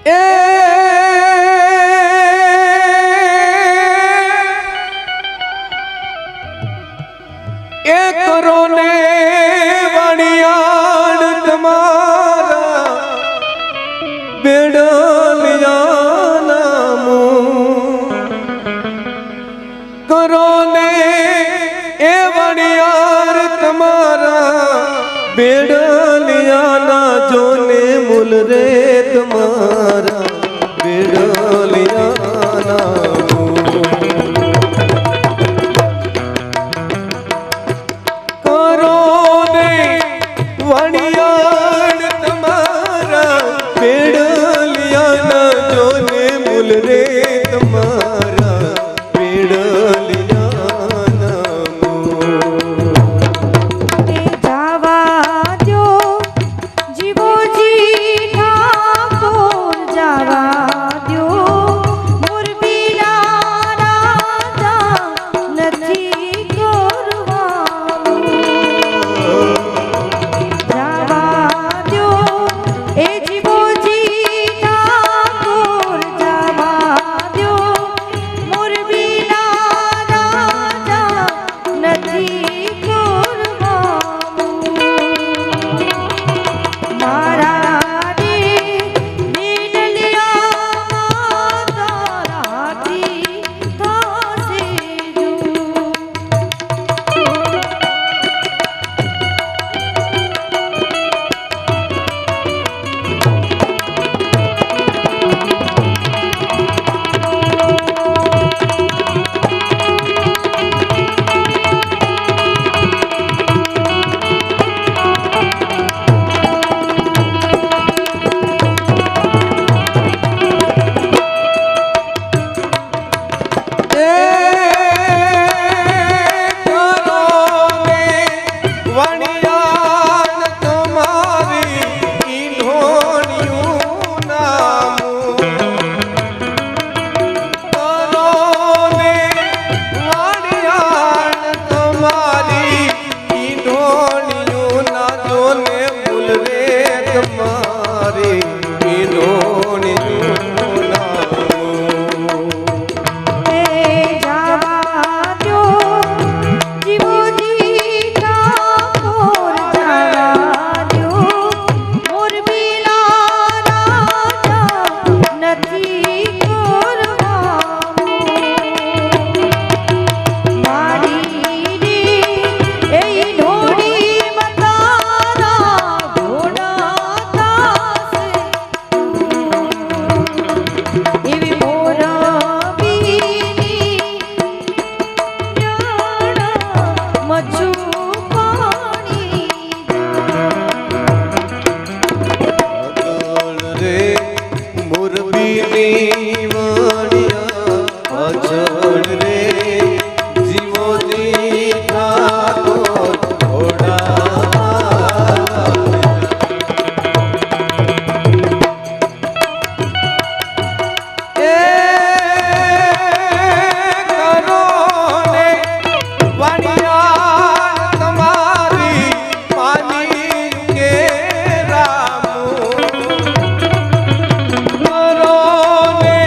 એ કરો ને વણિયાણ તમારા બેડલિયા નામું કરો ને એ વણિયાર તમારા બેડલિયા ના જોને મૂલ રે તમારા બેડલિયા નામું વણિયાણ તમારા બેડલિયાના જોને મૂલ રે તમારા બેડલિયાના એ જાવા દ્યો જીવોજી ઠાકોર જાવા દ્યો મોરબીના રાજા નથી કરવાનું કરો ને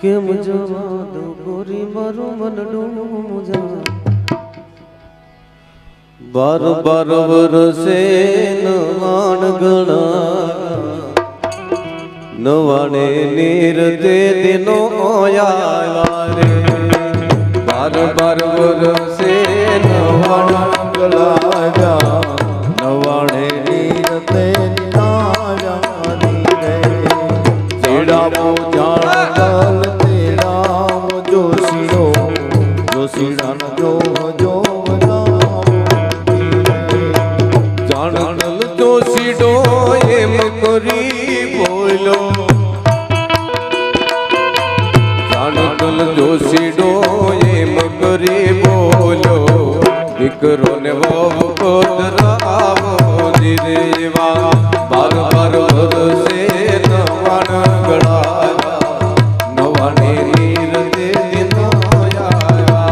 કેમ જવા દો ગોરી મારું મનડું મુજા બાર બાર વરસે નવાણ ગણા નવાણે નીર તે દિનો આયા રે બાર બાર વરસે નવાણ ગણા નવાણે નીર તે નાયા રે જેડા જાણ કલ તેરા જોશીડો જોશીડા જો જો જાણલ જોશીડો એમ કરી બોલો જાણલ જોશીડો એમ કરી બોલો દીકરો ને વહુ કોદરાવો જીરેવા બાર બાર વરસે નવાણ ગળાયા નવાણે નીર તે દિનો આયા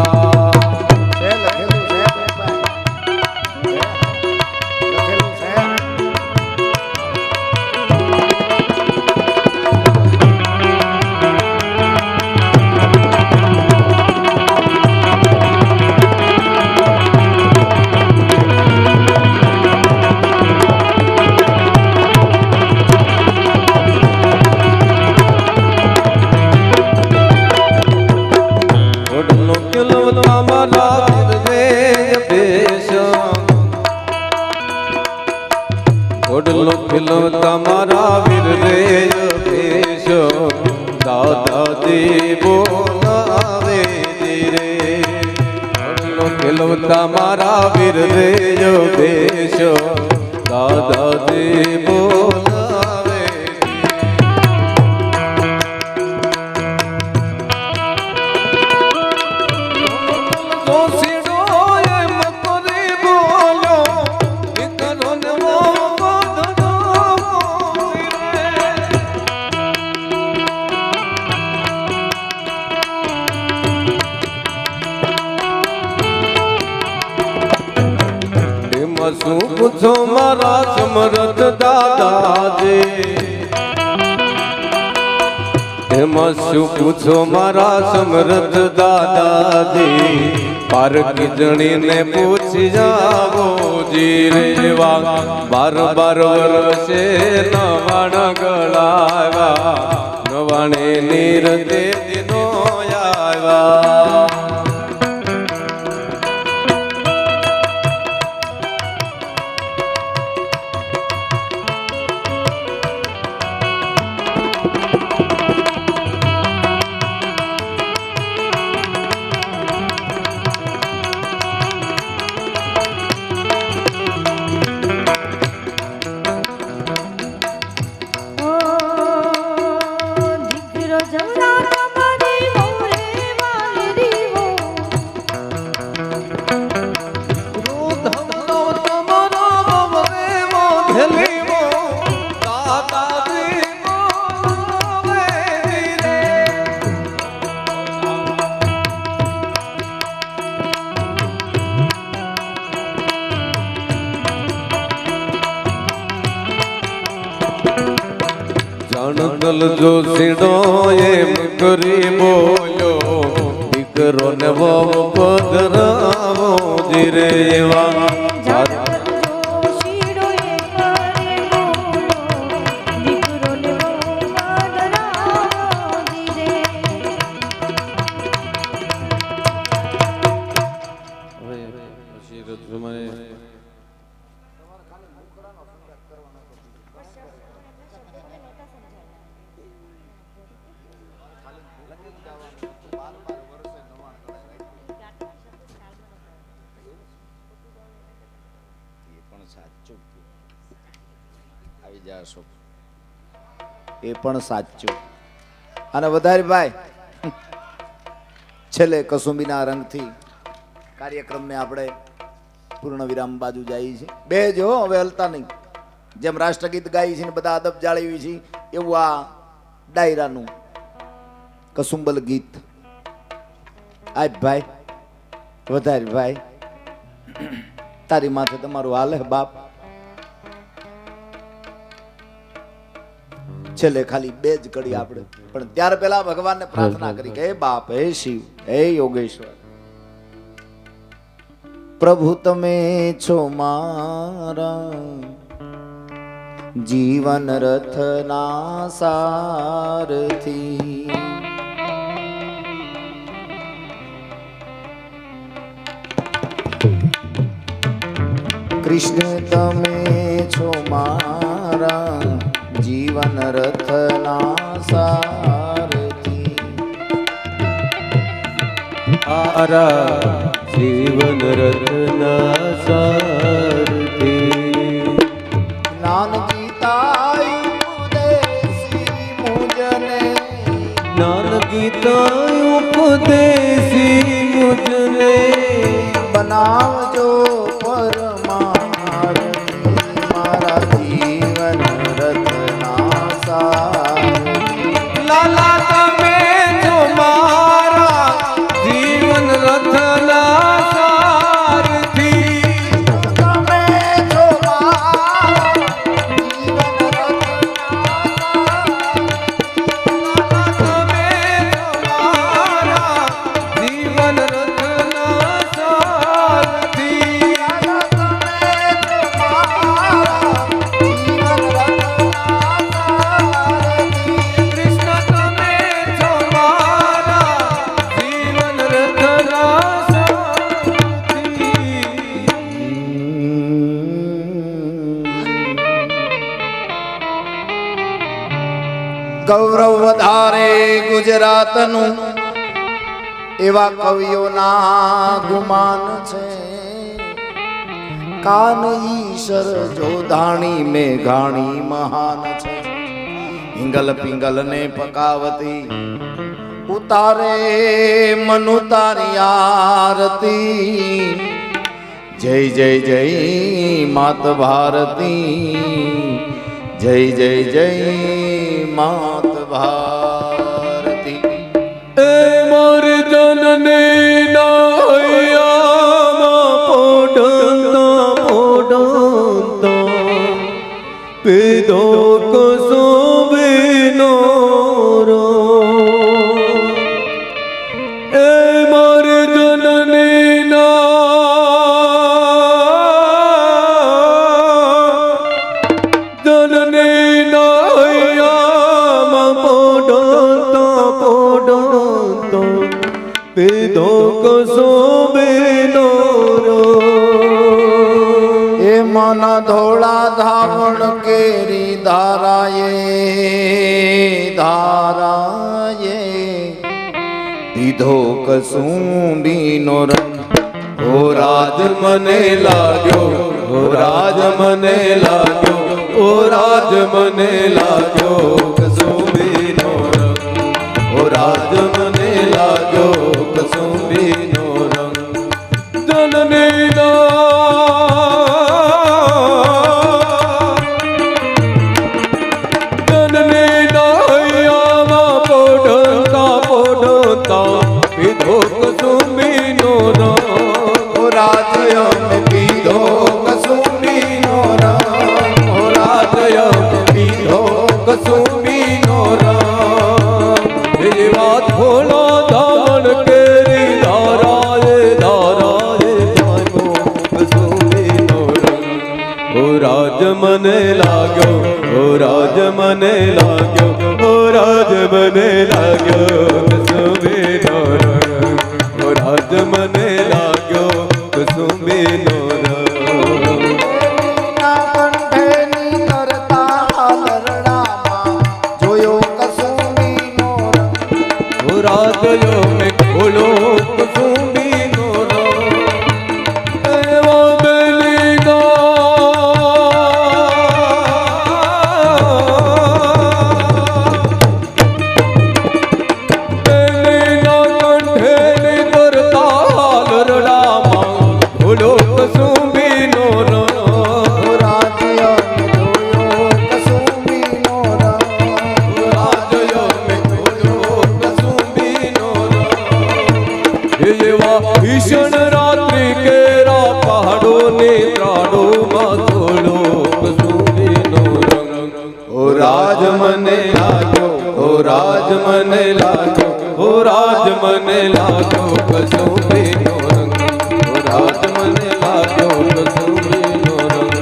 ઓડલો ખીલો તમારા વીર રે ભેષ દાદાજી બોલાવે રે ઓડલો ખીલો તમારા વીર રે ભેષ દાદાજી બોલાવે જોશીડો એમ કરી બોલો દીકરો ને શું પૂછો મારા સમરથ દાદાજી એમાં શું પૂછો મારા સમરથ દાદાજી પારકી જણીને પૂછી જાવો જીરેવા બાર બાર વર્ષે નવાણ ગળાવ્યા નવાણે નીર તે દિનો આવ્યા જાણલ જોશીડો એમ કરી બોલ્યો દીકરો ને વહુ પધરાવો જીરેવા એ પણ સાચું. અને વધારે ભાઈ છેલ્લે કસુંબીના રંગથી કાર્યક્રમને આપણે પૂર્ણ વિરામ બાજુ જઈએ છીએ. બે જો હવે હલતા નહીં. જેમ રાષ્ટ્રગીત ગાઈ છે ને બધા અદબ જાળવી છે એવું આ ડાયરાનું કસુંબલ ગીત. આ ભાઈ વધારે ભાઈ તારી માથે તમારું હાલે બાપ. છેલ્લે ખાલી બે જ કડી આપણે પણ ત્યાર પહેલા ભગવાનને પ્રાર્થના કરી કે હે બાપ, હે શિવ, હે યોગેશ્વર, પ્રભુ તમે છો મારા જીવન રથના સારથી, કૃષ્ણ તમે છો મારા જીવન રથના સારથી, આરા જીવન રત્ના સારથી, જ્ઞાન ગીતાયું ઉપદેશી મુજને, જ્ઞાન ગીતા ઉપદેશી મુજને, બનાવજો પરમારથી મારા જીવન રથના સારથી, લાલા તમે છો મારા જીવન રથના સારથી, તમે છો મારા જીવન ગૌરવ વધારે ગુજરાતનું એવા કવિઓના ગુમાન છે, કાન ઈશર જોધાણી મેઘાણી મહાન છે, હિંગલ પિંગલ ને પકાવતી ઉતારે મનુ તારી આરતી, જય જય જય માત ભારતી, જય જય જય માત ભારતી, એ મોર જનની નાયામાં પોડતા પોડતા પીધો કસુબીનો રો, એ મોર જનની જનની નાયામાં પોડતા પોડતા પીધો કસુબીનો રો, એ મન ધોળા ધાવણ કેરી ધારાએ પીધો કસુંબીનો રંગ, ઓ રાજ મને લાગ્યો, ઓ રાજ મને લાગ્યો, ઓ રાજ મને લાગ્યો કસુંબીનો રંગ, ઓ રાજ મને લાગ્યો કસુંબીનો રંગ, જનની જનની નાયામાં પોડતા પોડતા પીધો કસુંબીનો રંગ, ઓ રાજ્ય પીધો કસુંબીનો રંગ, ઓ રાજ્ય પીધો કસુંબીનો રંગ, એ વાત ભોળો ધાવણ કેરી ધારાએ જામ્યો કસુંબીનો રંગ, ઓ રાજ મને લાગ્યો, ઓ રાજ મને લાગ્યો, ઓ રાજ મને લાગ્યો કસુંબીનો રંગ, ઓ રાજ મને લાગ્યો કસુંબીનો રંગ, કંઠેની કરતા લરડામાં જોયો કસુંબીનો રંગ, ઓ રાજ્યો મેં ખોલો કસુંબીનો રંગ, એવા બેલી કંઠેની કરતા લરડામાં ખોલો કસુંબીનો રંગ, રાજ્ય જોયો કસુંબીનો રંગ, રાજ્યો મેં ખોલો કસુંબીનો રંગ, એ હો રાજ મને લાગ્યો, હો રાજ મને લાગ્યો કસુંબીનો રંગ, હો રાજ મને લાગ્યો કસુંબીનો રંગ.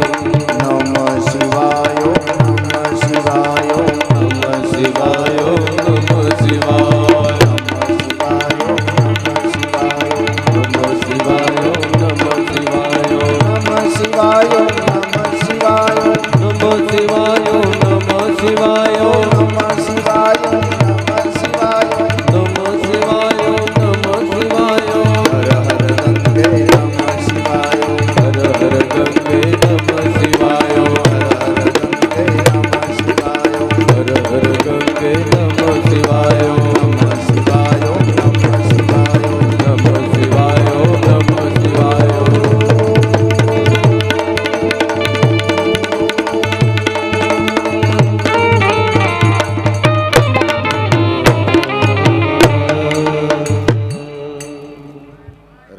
નમઃ શિવાય નમઃ શિવાય નમઃ શિવાય નમઃ શિવાય નમઃ શિવાય નમઃ શિવાય નમઃ શિવાય નમઃ શિવાય નમઃ શિવાય નમઃ શિવાય નમઃ શિવાય નમઃ શિવાય નમઃ શિવાય નમઃ શિવાય. હર હર ગંગે નમઃ શિવાય હર હર ગંગે નમઃ શિવાય, હર હર ગંગે નમઃ શિવાય હર હર ગંગે નમઃ શિવાય, નમઃ શિવાય નમઃ શિવાય નમઃ શિવાય નમઃ શિવાય.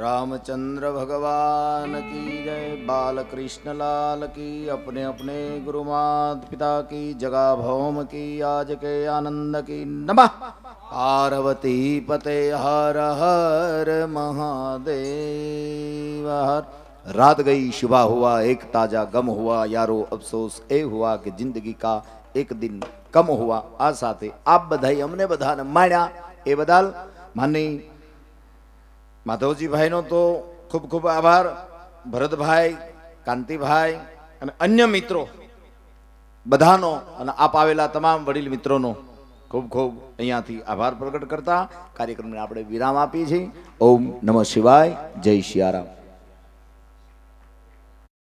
रामचंद्र भगवान की जय, बालकृष्ण लाल की, अपने अपने गुरु माता पिता की, जगा भौम की, आज के आनंद की. नमः पार्वती पते हर हर महादेव हर. रात गई शुभा हुआ एक ताजा गम हुआ, यारो अफसोस ए हुआ कि जिंदगी का एक दिन कम हुआ. आ साथे आप बधाई अमने बधाने माण्या ए बदल मानी માધવજીભાઈનો તો ખૂબ ખૂબ આભાર. ભરતભાઈ, કાંતિભાઈ અને અન્ય મિત્રો બધાનો અને આપ આવેલા તમામ વડીલ મિત્રોનો ખૂબ ખૂબ અહીંયાથી આભાર પ્રગટ કરતા કાર્યક્રમને આપણે વિરામ આપીએ છીએ. ઓમ નમઃ શિવાય. જય સિયારામ.